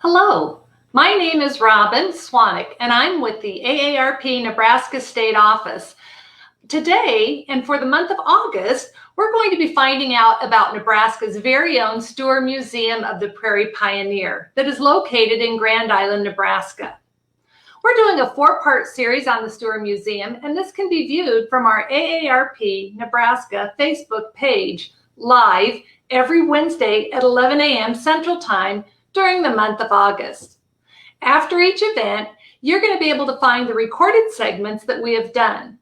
Hello, my name is Robin Swanek, and I'm with the AARP Nebraska State Office. Today, and for the month of August, we're going to be finding out about Nebraska's very own Stuhr Museum of the Prairie Pioneer that is located in Grand Island, Nebraska. We're doing a four-part series on the Stuhr Museum, and this can be viewed from our AARP Nebraska Facebook page live every Wednesday at 11 a.m. Central Time during the month of August. After each event, you're going to be able to find the recorded segments that we have done.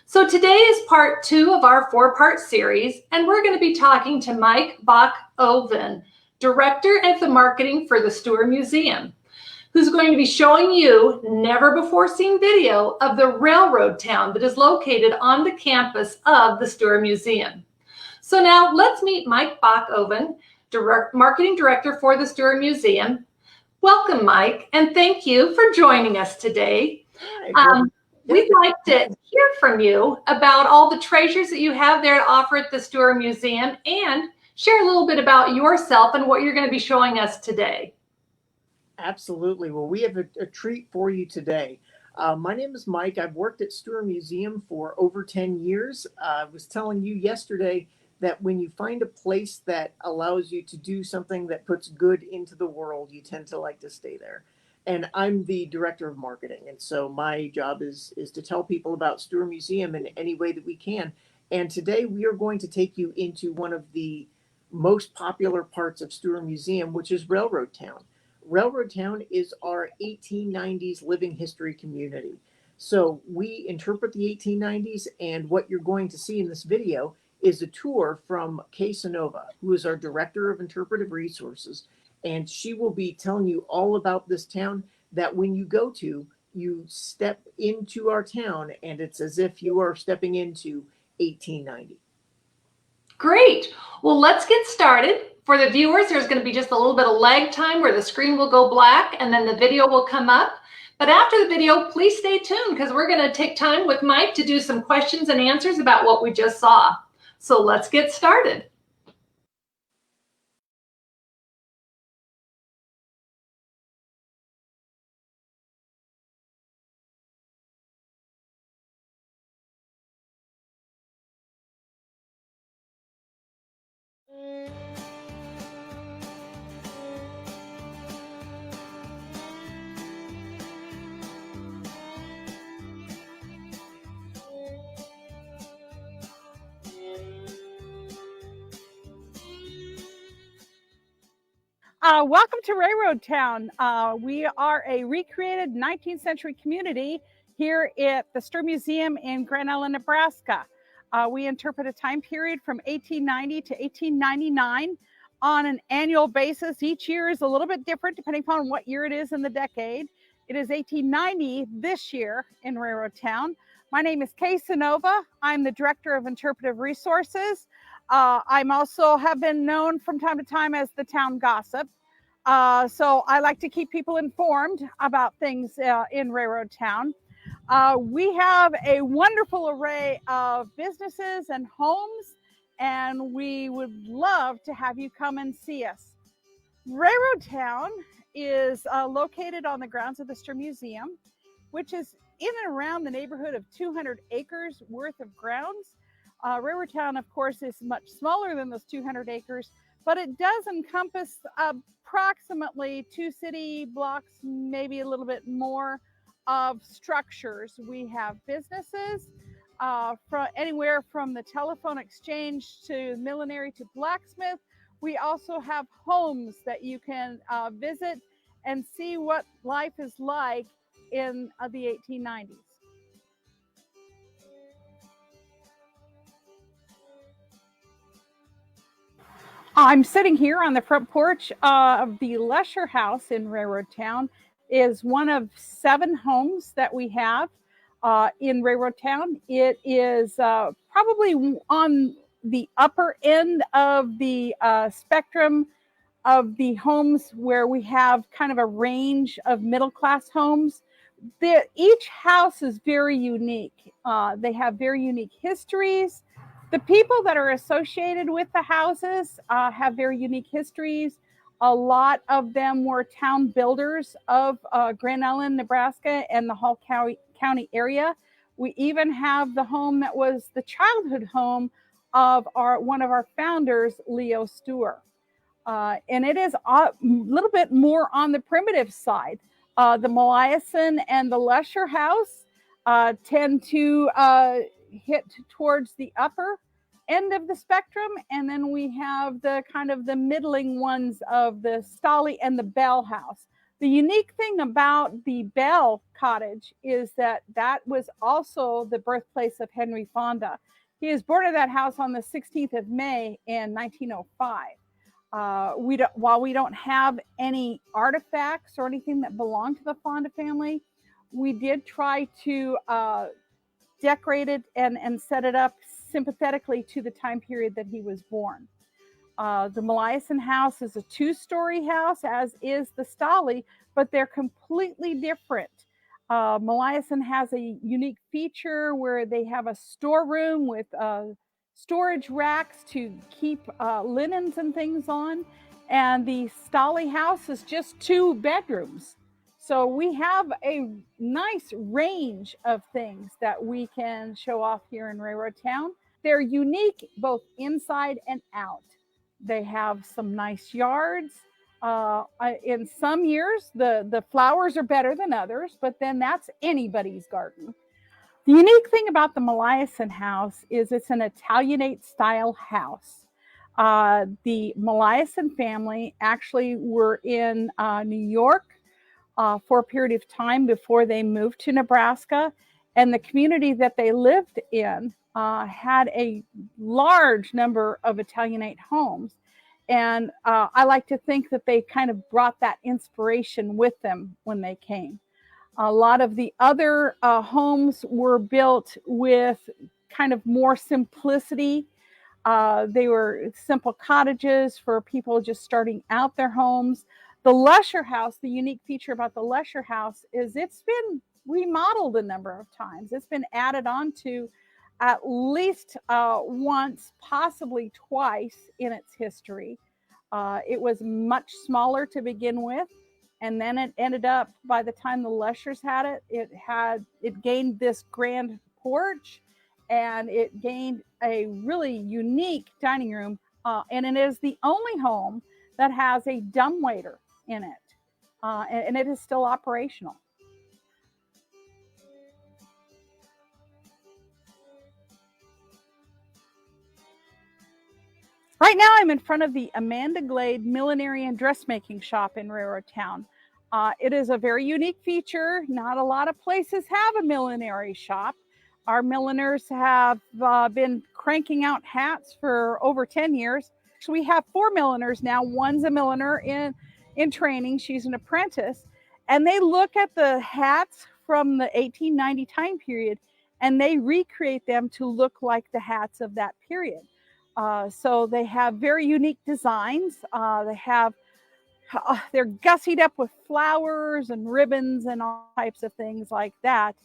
So today is part 2 of our four-part series, and we're going to be talking to Mike Bach-Oven, Director of the Marketing for the Stuhr Museum, who's going to be showing you never-before-seen video of the railroad town that is located on the campus of the Stuhr Museum. So now let's meet Mike Bach-Oven, Marketing Director for the Stuhr Museum. Welcome, Mike, and thank you for joining us today. We'd like to hear from you about all the treasures that you have there to offer at the Stuhr Museum and share a little bit about yourself and what you're going to be showing us today. Absolutely. Well, we have a treat for you today. My name is Mike. I've worked at Stuhr Museum for over 10 years. I was telling you yesterday that when you find a place that allows you to do something that puts good into the world, you tend to like to stay there. And I'm the director of marketing. And so my job is to tell people about Stuhr Museum in any way that we can. And today we are going to take you into one of the most popular parts of Stuhr Museum, which is Railroad Town. Railroad Town is our 1890s living history community. So we interpret the 1890s, and what you're going to see in this video is a tour from Kay Sanova, who is our Director of Interpretive Resources, and she will be telling you all about this town that when you go to, you step into our town, and it's as if you are stepping into 1890. Great. Well, let's get started. For the viewers, there's going to be just a little bit of lag time where the screen will go black and then the video will come up. But after the video, please stay tuned because we're going to take time with Mike to do some questions and answers about what we just saw. So let's get started. Welcome to Railroad Town. We are a recreated 19th century community here at the Stuhr Museum in Grand Island, Nebraska. We interpret a time period from 1890 to 1899 on an annual basis. Each year is a little bit different depending upon what year it is in the decade. It is 1890 this year in Railroad Town. My name is Kay Sanova. I'm the Director of Interpretive Resources. I'm also have been known from time to time as the town gossip. So I like to keep people informed about things in Railroad Town. We have a wonderful array of businesses and homes, and we would love to have you come and see us. Railroad Town is located on the grounds of the Stuhr Museum, which is in and around the neighborhood of 200 acres worth of grounds. Railroad Town, of course, is much smaller than those 200 acres, but it does encompass approximately 2 city blocks, maybe a little bit more, of structures. We have businesses from anywhere from the telephone exchange to millinery to blacksmith. We also have homes that you can visit and see what life is like in the 1890s. I'm sitting here on the front porch of the Lesher House in Railroad Town. Is one of 7 homes that we have in Railroad Town. It is probably on the upper end of the spectrum of the homes where we have kind of a range of middle-class homes. Each house is very unique. They have very unique histories. The people that are associated with the houses have very unique histories. A lot of them were town builders of Grand Island, Nebraska, and the Hall County area. We even have the home that was the childhood home of one of our founders, Leo Stuhr. And it is a little bit more on the primitive side. The Meliason and the Lesher house tend to hit towards the upper end of the spectrum, and then we have the kind of the middling ones of the Stolly and the Bell house. The unique thing about the Bell cottage is that that was also the birthplace of Henry Fonda. He was born in that house on the 16th of May in 1905. While we don't have any artifacts or anything that belonged to the Fonda family, we did try to decorate it and set it up sympathetically to the time period that he was born. The Meliason house is a 2-story house, as is the Stolly, but they're completely different. Meliason has a unique feature where they have a storeroom with storage racks to keep linens and things on. And the Stolly house is just 2 bedrooms. So we have a nice range of things that we can show off here in Railroad Town. They're unique both inside and out. They have some nice yards. In some years, the flowers are better than others, but then that's anybody's garden. The unique thing about the Meliason house is it's an Italianate style house. The Meliason family actually were in New York for a period of time before they moved to Nebraska, and the community that they lived in had a large number of Italianate homes. And I like to think that they kind of brought that inspiration with them when they came. A lot of the other homes were built with kind of more simplicity. They were simple cottages for people just starting out their homes. The Lesher house, the unique feature about the Lesher house is it's been remodeled a number of times. It's been added on to at least once, possibly twice in its history. It was much smaller to begin with, and then it ended up, by the time the Leshers had it, it gained this grand porch, and it gained a really unique dining room, and it is the only home that has a dumbwaiter in it, and it is still operational. Right now, I'm in front of the Amanda Glade Millinery and Dressmaking Shop in Railroad Town. It is a very unique feature. Not a lot of places have a millinery shop. Our milliners have been cranking out hats for over 10 years. So we have 4 milliners now. One's a milliner in training. She's an apprentice. And they look at the hats from the 1890 time period, and they recreate them to look like the hats of that period. So they have very unique designs. They're gussied up with flowers and ribbons and all types of things like that.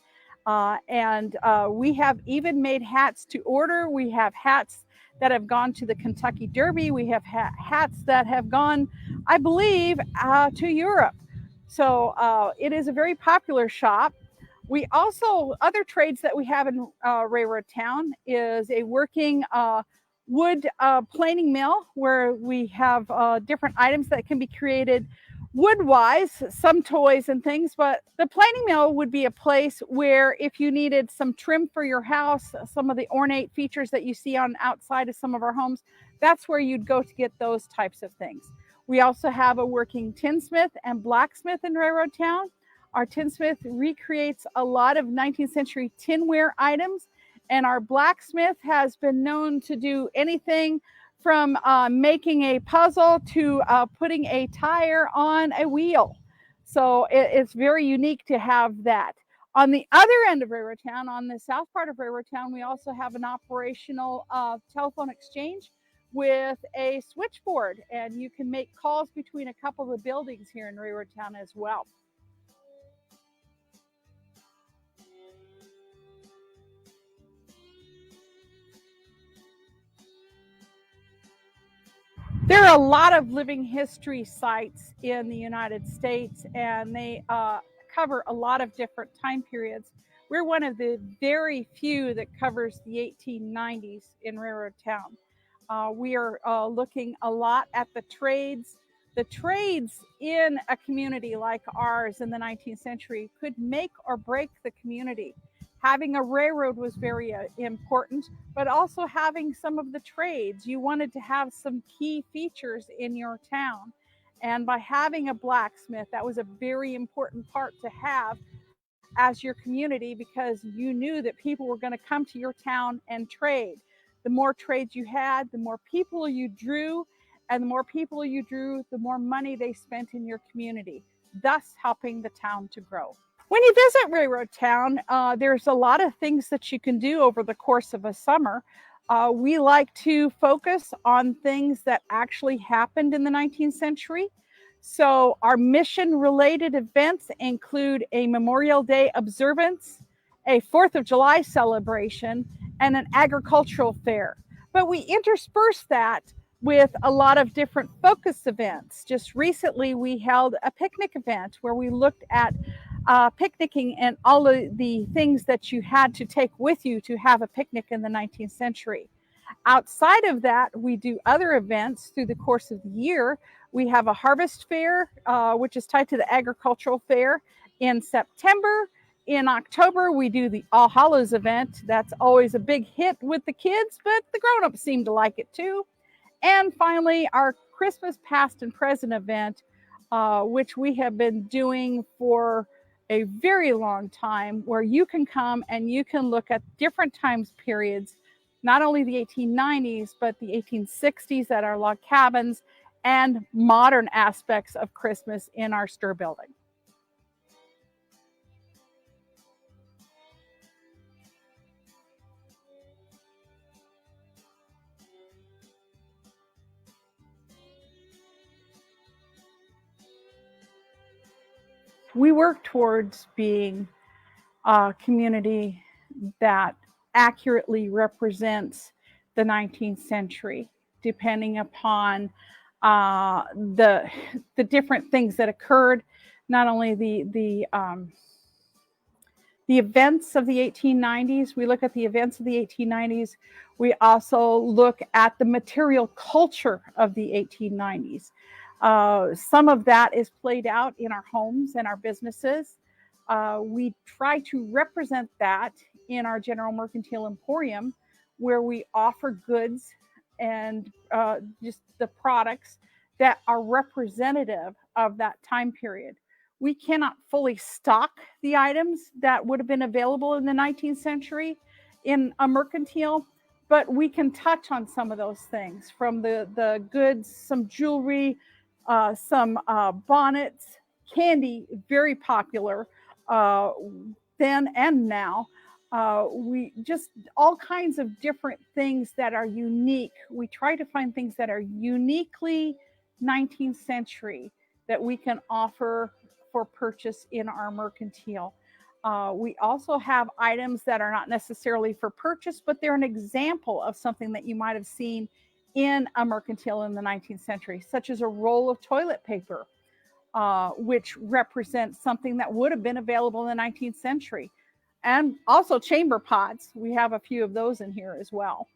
And we have even made hats to order. We have hats that have gone to the Kentucky Derby. We have hats that have gone, I believe, to Europe. So it is a very popular shop. We also, other trades that we have in Railroad Town is a working wood planing mill, where we have different items that can be created wood-wise, some toys and things. But the planing mill would be a place where if you needed some trim for your house, some of the ornate features that you see on outside of some of our homes, that's where you'd go to get those types of things. We also have a working tinsmith and blacksmith in Railroad Town. Our tinsmith recreates a lot of 19th century tinware items, and our blacksmith has been known to do anything from making a puzzle to putting a tire on a wheel. So it's very unique to have that. On the other end of Railroad Town, on the south part of Railroad Town, we also have an operational telephone exchange with a switchboard, and you can make calls between a couple of the buildings here in Railroad Town as well. There are a lot of living history sites in the United States, and they cover a lot of different time periods. We're one of the very few that covers the 1890s in Railroad Town. We are looking a lot at the trades. The trades in a community like ours in the 19th century could make or break the community. Having a railroad was very important, but also having some of the trades. You wanted to have some key features in your town. And by having a blacksmith, that was a very important part to have as your community, because you knew that people were going to come to your town and trade. The more trades you had, the more people you drew, and the more people you drew, the more money they spent in your community, thus helping the town to grow. When you visit Railroad Town, there's a lot of things that you can do over the course of a summer. We like to focus on things that actually happened in the 19th century. So our mission-related events include a Memorial Day observance, a 4th of July celebration, and an agricultural fair. But we intersperse that with a lot of different focus events. Just recently, we held a picnic event where we looked at picnicking and all of the things that you had to take with you to have a picnic in the 19th century. Outside of that, we do other events through the course of the year. We have a harvest fair, which is tied to the agricultural fair in September. In October, we do the All Hallows event. That's always a big hit with the kids, but the grown-ups seem to like it too. And finally, our Christmas Past and Present event, which we have been doing for a very long time, where you can come and you can look at different times periods, not only the 1890s, but the 1860s at our log cabins, and modern aspects of Christmas in our Stuhr building. We work towards being a community that accurately represents the 19th century, depending upon the different things that occurred, not only the events of the 1890s. We look at the events of the 1890s. We also look at the material culture of the 1890s. Some of that is played out in our homes and our businesses. We try to represent that in our General Mercantile Emporium, where we offer goods and just the products that are representative of that time period. We cannot fully stock the items that would have been available in the 19th century in a mercantile, but we can touch on some of those things, from the goods, some jewelry, some bonnets, candy, very popular then and now. We just all kinds of different things that are unique. We try to find things that are uniquely 19th century that we can offer for purchase in our mercantile. We also have items that are not necessarily for purchase, but they're an example of something that you might have seen in a mercantile in the 19th century, such as a roll of toilet paper, which represents something that would have been available in the 19th century. And also chamber pots. We have a few of those in here as well.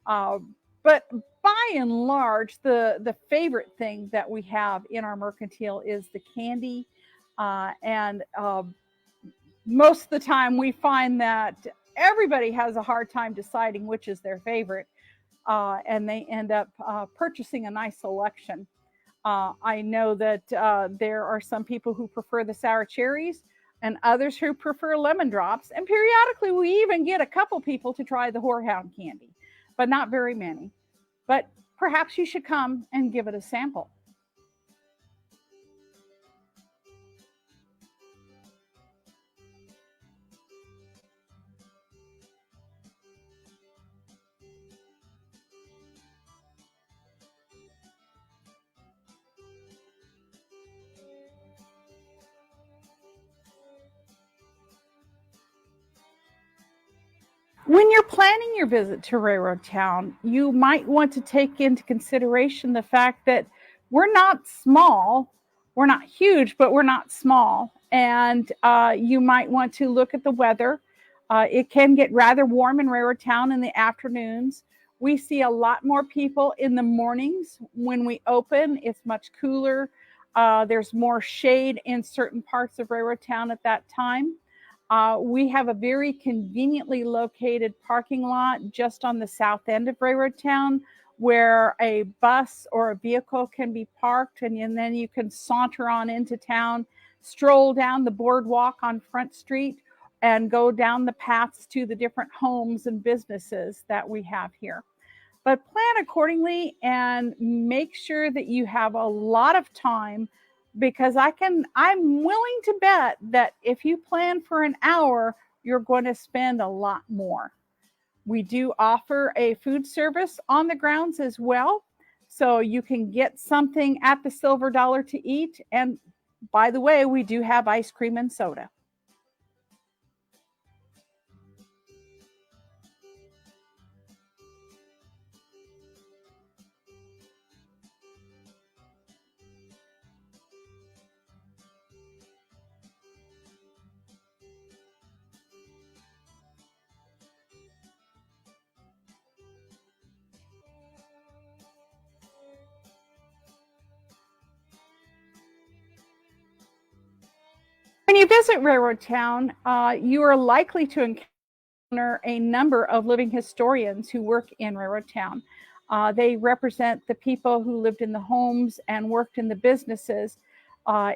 But by and large, the favorite thing that we have in our mercantile is the candy. And most of the time we find that everybody has a hard time deciding which is their favorite. And they end up purchasing a nice selection. I know that there are some people who prefer the sour cherries and others who prefer lemon drops. And periodically we even get a couple people to try the horehound candy, but not very many. But perhaps you should come and give it a sample. When you're planning your visit to Railroad Town, you might want to take into consideration the fact that we're not small. We're not huge, but we're not small. And you might want to look at the weather. It can get rather warm in Railroad Town in the afternoons. We see a lot more people in the mornings when we open. It's much cooler. There's more shade in certain parts of Railroad Town at that time. We have a very conveniently located parking lot just on the south end of Railroad Town where a bus or a vehicle can be parked, and then you can saunter on into town, stroll down the boardwalk on Front Street, and go down the paths to the different homes and businesses that we have here. But plan accordingly and make sure that you have a lot of time, because I'm willing to bet that if you plan for an hour, you're going to spend a lot more. We do offer a food service on the grounds as well, so you can get something at the Silver Dollar to eat. And by the way, we do have ice cream and soda. When you visit Railroad Town, you are likely to encounter a number of living historians who work in Railroad Town. They represent the people who lived in the homes and worked in the businesses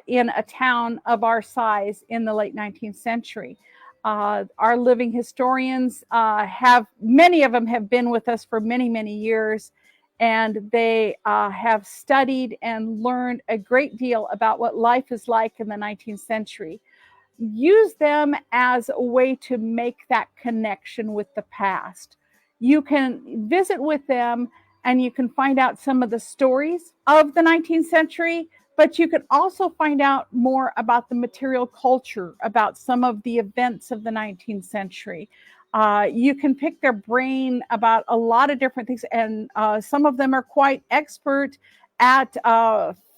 in a town of our size in the late 19th century. Our living historians many of them have been with us for many, many years, and they have studied and learned a great deal about what life is like in the 19th century. Use them as a way to make that connection with the past. You can visit with them and you can find out some of the stories of the 19th century, but you can also find out more about the material culture, about some of the events of the 19th century. You can pick their brain about a lot of different things, and some of them are quite expert at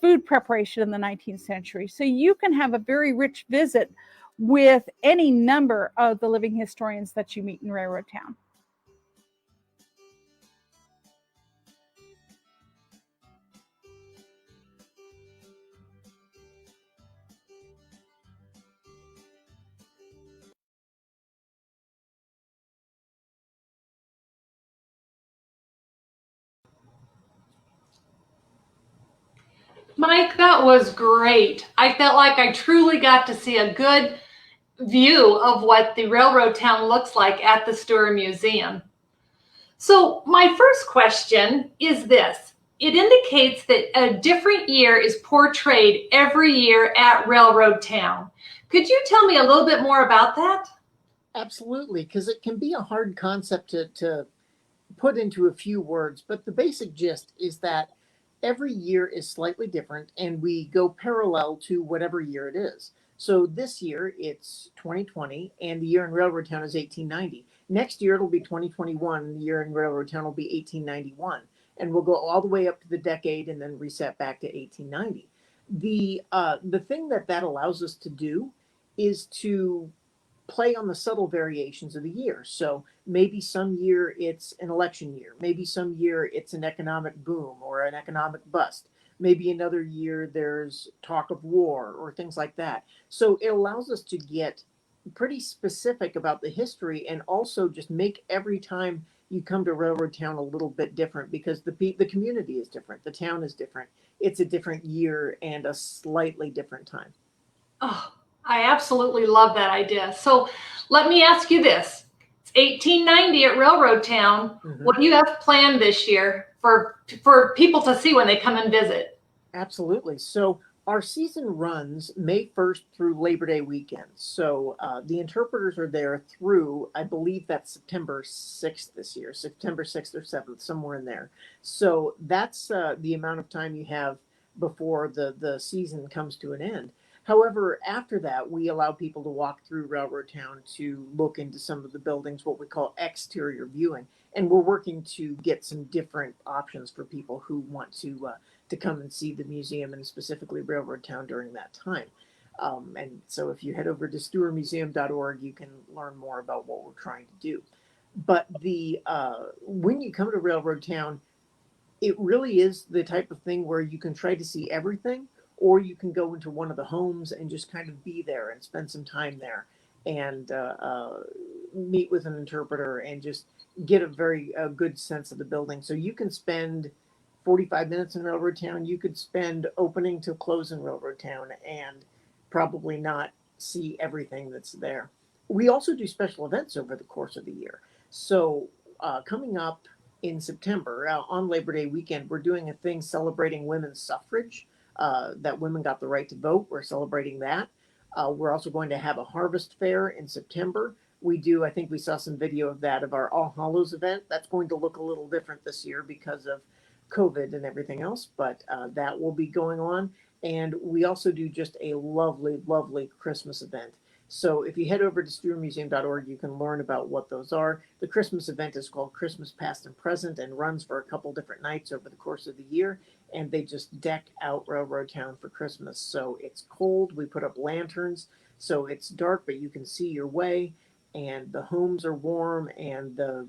food preparation in the 19th century. So you can have a very rich visit with any number of the living historians that you meet in Railroad Town. Mike, that was great. I felt like I truly got to see a good view of what the railroad town looks like at the Stuhr Museum. So my first question is this. It indicates that a different year is portrayed every year at Railroad Town. Could you tell me a little bit more about that? Absolutely, because it can be a hard concept to put into a few words, but the basic gist is that every year is slightly different and we go parallel to whatever year it is. So this year it's 2020 and the year in Railroad Town is 1890. Next year it'll be 2021 and the year in Railroad Town will be 1891. And we'll go all the way up to the decade and then reset back to 1890. The thing that allows us to do is to play on the subtle variations of the year. So maybe some year it's an election year. Maybe some year it's an economic boom or an economic bust. Maybe another year there's talk of war or things like that. So it allows us to get pretty specific about the history and also just make every time you come to Railroad Town a little bit different because the community is different. The town is different. It's a different year and a slightly different time. Oh, I absolutely love that idea. So let me ask you this. It's 1890 at Railroad Town. Mm-hmm. What do you have planned this year for people to see when they come and visit? Absolutely. So our season runs May 1st through Labor Day weekend. So the interpreters are there through, I believe that's September 6th this year, September 6th or 7th, somewhere in there. So that's the amount of time you have before the season comes to an end. However, after that, we allow people to walk through Railroad Town to look into some of the buildings, what we call exterior viewing. And we're working to get some different options for people who want to come and see the museum and specifically Railroad Town during that time. And so if you head over to stuhrmuseum.org, you can learn more about what we're trying to do. But when you come to Railroad Town, it really is the type of thing where you can try to see everything, or you can go into one of the homes and just kind of be there and spend some time there and meet with an interpreter and just get a very good sense of the building. So you can spend 45 minutes in Railroad Town. You could spend opening to close in Railroad Town and probably not see everything that's there. We also do special events over the course of the year. So coming up in September, on Labor Day weekend, we're doing a thing celebrating women's suffrage, that women got the right to vote. We're celebrating that. We're also going to have a harvest fair in September. I think we saw some video of that, of our All Hallows event. That's going to look a little different this year because of COVID and everything else, but that will be going on. And we also do just a lovely, lovely Christmas event. So if you head over to stuhrmuseum.org, you can learn about what those are. The Christmas event is called Christmas Past and Present and runs for a couple different nights over the course of the year. And they just deck out Railroad Town for Christmas. So it's cold. We put up lanterns. So it's dark, but you can see your way. And the homes are warm, and the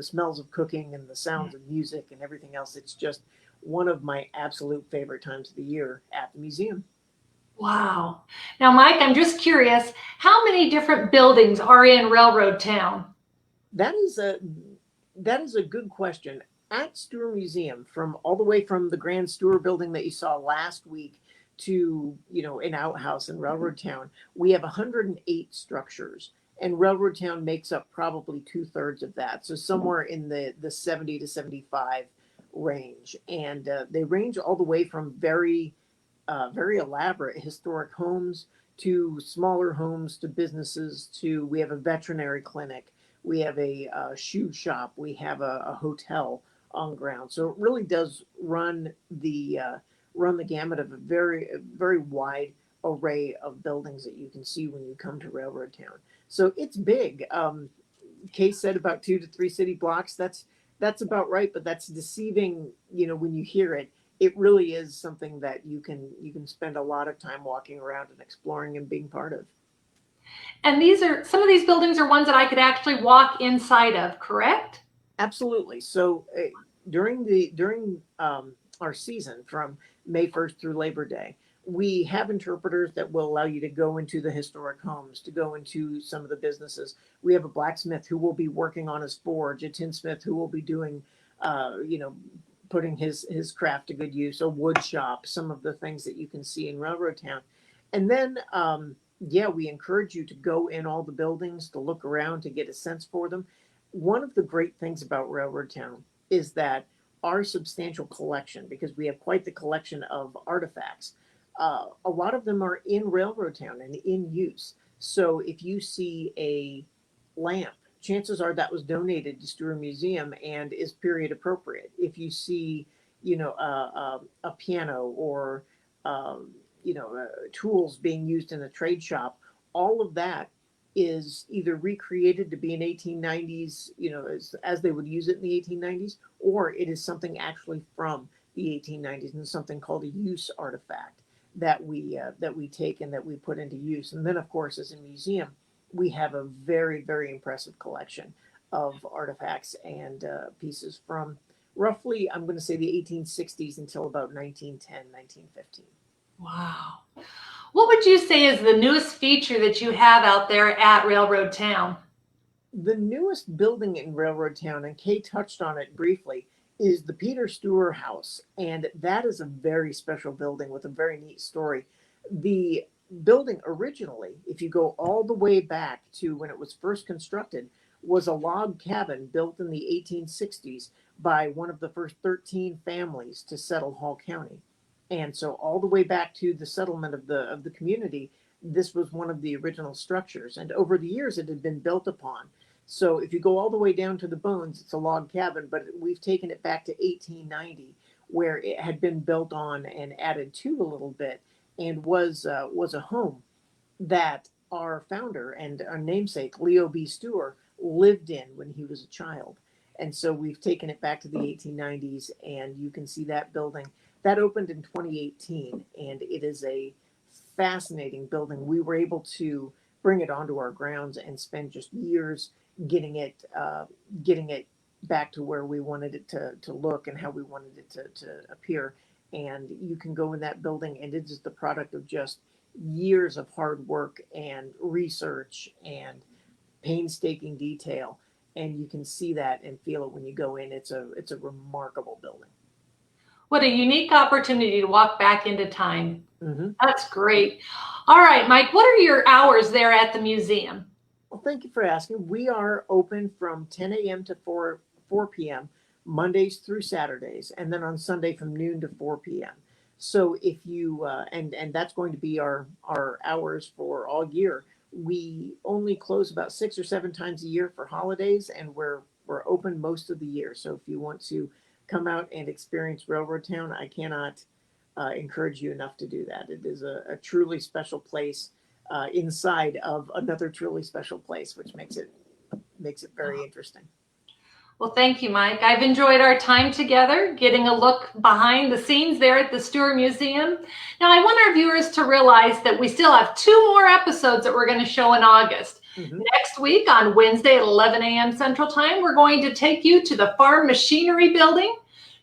smells of cooking and the sounds of music and everything else. It's just one of my absolute favorite times of the year at the museum. Wow. Now, Mike, I'm just curious, how many different buildings are in Railroad Town? That is a good question. At Stuhr Museum, from all the way from the Grand Stuhr building that you saw last week to, an outhouse in Railroad Town, we have 108 structures. And Railroad Town makes up probably 2/3 of that. So somewhere in the 70 to 75 range. And they range all the way from very elaborate historic homes to smaller homes to businesses to, we have a veterinary clinic, we have a shoe shop, we have a hotel on ground. So it really does run the gamut of a very, very wide array of buildings that you can see when you come to Railroad Town. So it's big. Kay said about 2 to 3 city blocks. That's about right, but that's deceiving. When you hear it, it really is something that you can spend a lot of time walking around and exploring and being part of. And some of these buildings are ones that I could actually walk inside of, correct? Absolutely. So during our season from May 1st through Labor Day, we have interpreters that will allow you to go into the historic homes, to go into some of the businesses. We have a blacksmith who will be working on his forge, a tinsmith who will be doing, putting his craft to good use, a wood shop, some of the things that you can see in Railroad Town. And then, we encourage you to go in all the buildings, to look around, to get a sense for them. One of the great things about Railroad Town is that our substantial collection, because we have quite the collection of artifacts, a lot of them are in Railroad Town and in use. So if you see a lamp, chances are that was donated to Stuhr Museum and is period appropriate. If you see, a piano or, tools being used in a trade shop, all of that is either recreated to be in 1890s, as they would use it in the 1890s, or it is something actually from the 1890s and something called a use artifact that we take and that we put into use. And then, of course, as a museum, we have a very, very impressive collection of artifacts and pieces from roughly, I'm going to say, the 1860s until about 1910, 1915. Wow. What would you say is the newest feature that you have out there at Railroad Town? The newest building in Railroad Town, and Kay touched on it briefly, is the Peter Stuhr House. And that is a very special building with a very neat story. The building originally, if you go all the way back to when it was first constructed, was a log cabin built in the 1860s by one of the first 13 families to settle Hall County. And so all the way back to the settlement of the community, this was one of the original structures. And over the years, it had been built upon. So if you go all the way down to the bones, it's a log cabin, but we've taken it back to 1890, where it had been built on and added to a little bit. and was a home that our founder and our namesake, Leo B. Stuhr, lived in when he was a child. And so we've taken it back to the 1890s, and you can see that building. That opened in 2018, and it is a fascinating building. We were able to bring it onto our grounds and spend just years getting it back to where we wanted it to look and how we wanted it to appear. And you can go in that building, and it is the product of just years of hard work and research and painstaking detail. And you can see that and feel it when you go in. It's a remarkable building. What a unique opportunity to walk back into time. Mm-hmm. That's great. All right, Mike, what are your hours there at the museum? Well, thank you for asking. We are open from 10 a.m. to 4 p.m. Mondays through Saturdays, and then on Sunday from noon to 4 p.m. So if you and that's going to be our hours for all year. We only close about 6 or 7 times a year for holidays, and we're open most of the year. So if you want to come out and experience Railroad Town, I cannot encourage you enough to do that. It is a truly special place inside of another truly special place, which makes it very interesting. Well, thank you, Mike. I've enjoyed our time together, getting a look behind the scenes there at the Stuhr Museum. Now, I want our viewers to realize that we still have 2 more episodes that we're going to show in August. Mm-hmm. Next week on Wednesday at 11 a.m. Central Time, we're going to take you to the Farm Machinery Building,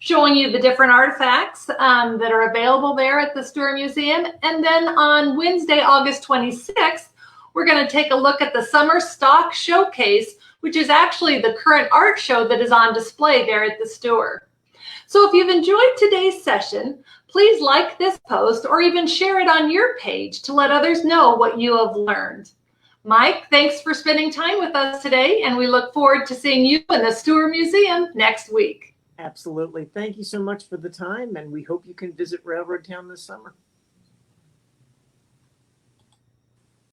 showing you the different artifacts that are available there at the Stuhr Museum. And then on Wednesday, August 26th, we're going to take a look at the Summer Stock Showcase, which is actually the current art show that is on display there at the Stuhr. So if you've enjoyed today's session, please like this post or even share it on your page to let others know what you have learned. Mike, thanks for spending time with us today, and we look forward to seeing you in the Stuhr Museum next week. Absolutely. Thank you so much for the time, and we hope you can visit Railroad Town this summer.